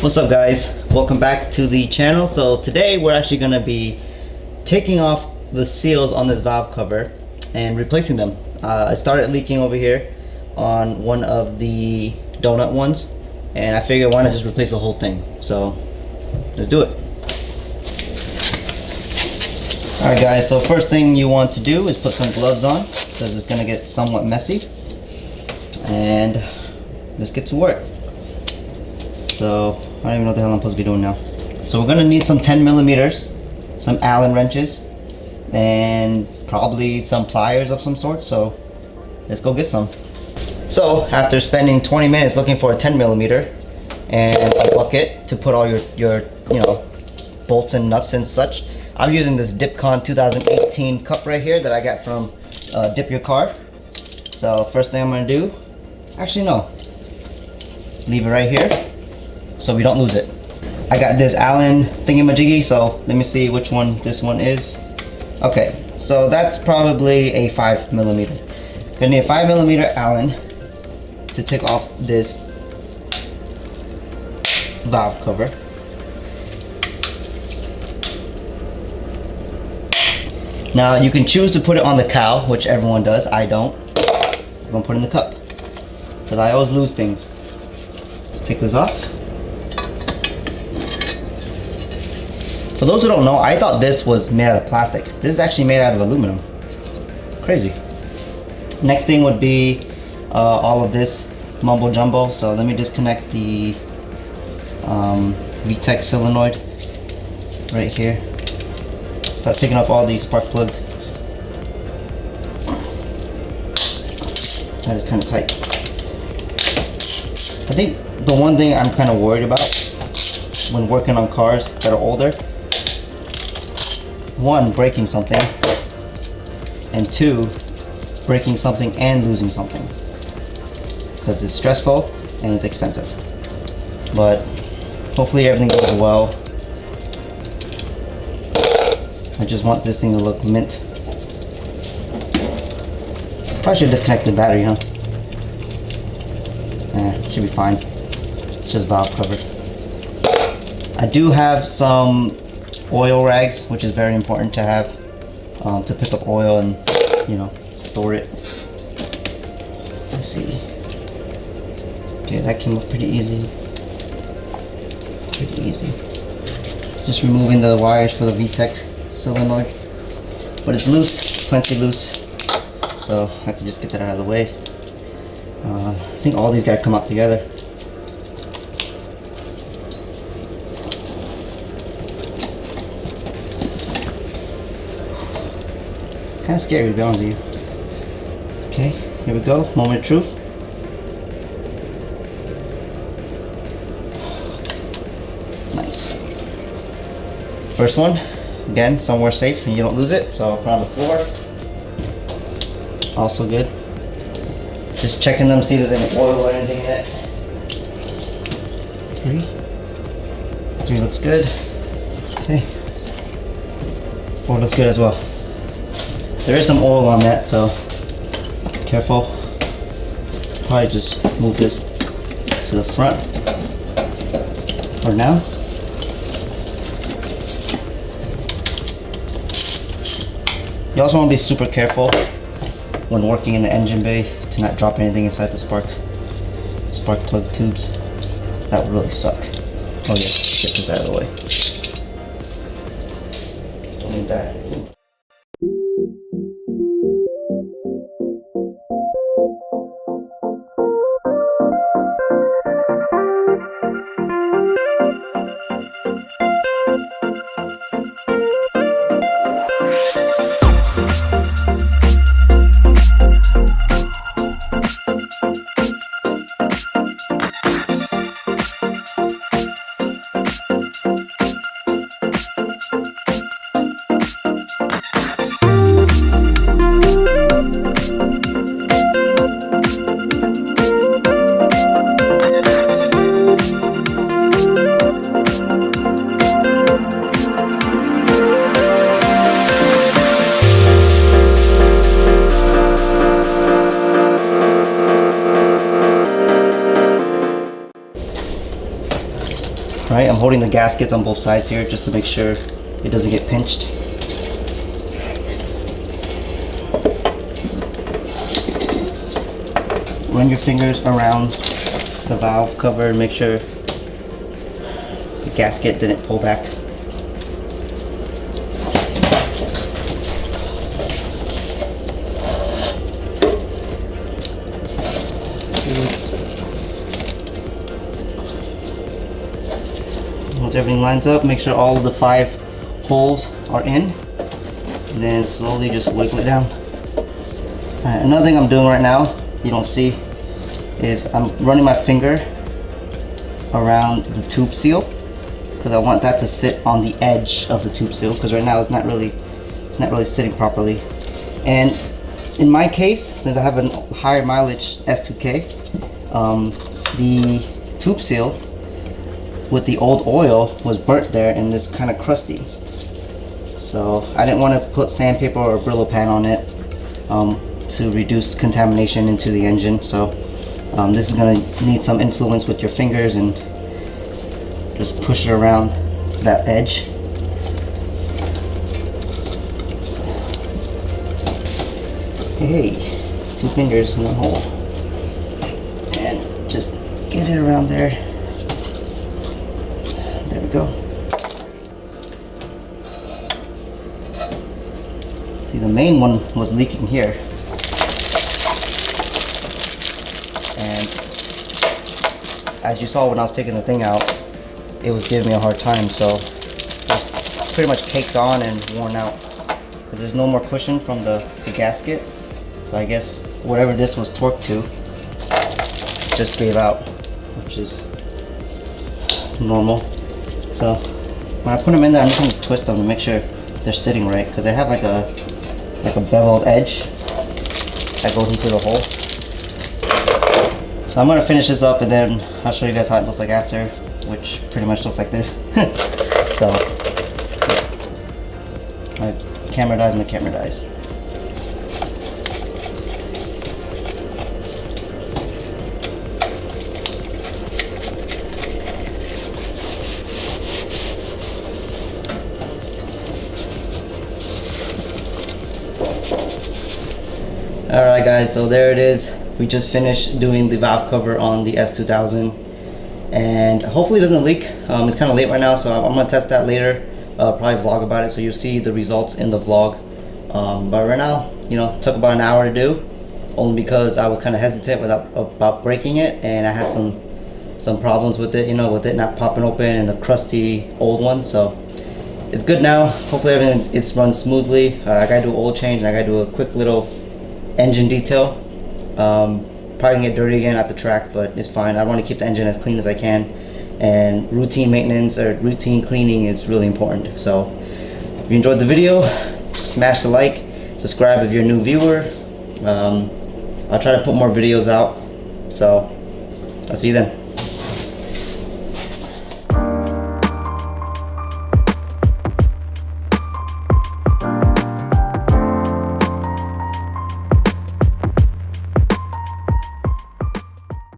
What's up guys, welcome back to the channel. So today we're actually going to be taking off the seals on this valve cover and replacing them. It started leaking over here on one of the donut ones, and I figured why not just replace the whole thing. So let's do it. Alright guys, so first thing you want to do is put some gloves on because it's going to get somewhat messy, and let's get to work. So I don't even know what the hell I'm supposed to be doing now. So we're gonna need some 10 millimeters, some Allen wrenches, and probably some pliers of some sort. So let's go get some. So after spending 20 minutes looking for a 10 millimeter and a bucket to put all your bolts and nuts and such, I'm using this Dipcon 2018 cup right here that I got from Dip Your Car. So first thing I'm gonna do, actually no, leave it right here so we don't lose it. I got this Allen thingamajiggy, so let me see which one this one is. Okay, so that's probably a 5 millimeter. Gonna need a 5 millimeter Allen to take off this valve cover. Now you can choose to put it on the cowl, which everyone does. I don't. I'm gonna put it in the cup because I always lose things. Let's take this off. For those who don't know, I thought this was made out of plastic. This is actually made out of aluminum. Crazy. Next thing would be all of this mumbo jumbo. So let me disconnect the VTEC solenoid right here. Start taking off all these spark plugs. That is kind of tight. I think the one thing I'm kind of worried about when working on cars that are older, one, breaking something, and two, breaking something and losing something, because it's stressful and it's expensive. But hopefully everything goes well. I just want this thing to look mint. Probably should disconnect the battery, huh? Should be fine. It's just valve cover. I do have some oil rags, which is very important to have to pick up oil and store it. Let's see. Okay, that came up pretty easy. Pretty easy. Just removing the wires for the VTEC solenoid, but it's loose, plenty loose, so I can just get that out of the way. I think all these gotta come out together. Kind of scary to be honest with you. Okay, here we go. Moment of truth. Nice. First one, again, somewhere safe and you don't lose it. So I'll put it on the floor. Also good. Just checking them, see if there's any oil or anything in it. Three looks good. Okay. 4 looks good as well. There is some oil on that, so careful. Probably just move this to the front for now. You also want to be super careful when working in the engine bay to not drop anything inside the spark plug tubes. That would really suck. Oh yeah, get this out of the way. Don't need that. Alright, I'm holding the gaskets on both sides here just to make sure it doesn't get pinched. Run your fingers around the valve cover and make sure the gasket didn't pull back. Once everything lines up, make sure all of the 5 holes are in, and then slowly just wiggle it down. Alright, another thing I'm doing right now, you don't see, is I'm running my finger around the tube seal because I want that to sit on the edge of the tube seal, because right now it's not really sitting properly. And in my case, since I have a higher mileage S2K, the tube seal with the old oil was burnt there and it's kind of crusty. So I didn't want to put sandpaper or a Brillo pad on it to reduce contamination into the engine. So this is going to need some influence with your fingers and just push it around that edge. Hey, 2 fingers in 1 hole. And just get it around there. There we go. See, the main one was leaking here. And as you saw when I was taking the thing out, it was giving me a hard time, so it's pretty much caked on and worn out because there's no more cushion from the gasket. So I guess whatever this was torqued to just gave out, which is normal. So when I put them in there, I'm just going to twist them to make sure they're sitting right, because they have like a beveled edge that goes into the hole. So I'm going to finish this up and then I'll show you guys how it looks like after, which pretty much looks like this. So my camera dies. Alright guys, so there it is. We just finished doing the valve cover on the S2000 and hopefully it doesn't leak. It's kind of late right now, so I'm going to test that later. Probably vlog about it, so you'll see the results in the vlog. But right now, you know, it took about an hour to do, only because I was kind of hesitant about breaking it, and I had some problems with it, you know, with it not popping open and the crusty old one. So it's good now. Hopefully everything is run smoothly. I gotta do an oil change and I gotta do a quick little engine detail. Probably gonna get dirty again at the track, but it's fine. I want to keep the engine as clean as I can, and routine maintenance or routine cleaning is really important. So if you enjoyed the video, smash the like, subscribe if you're a new viewer. I'll try to put more videos out, so I'll see you then.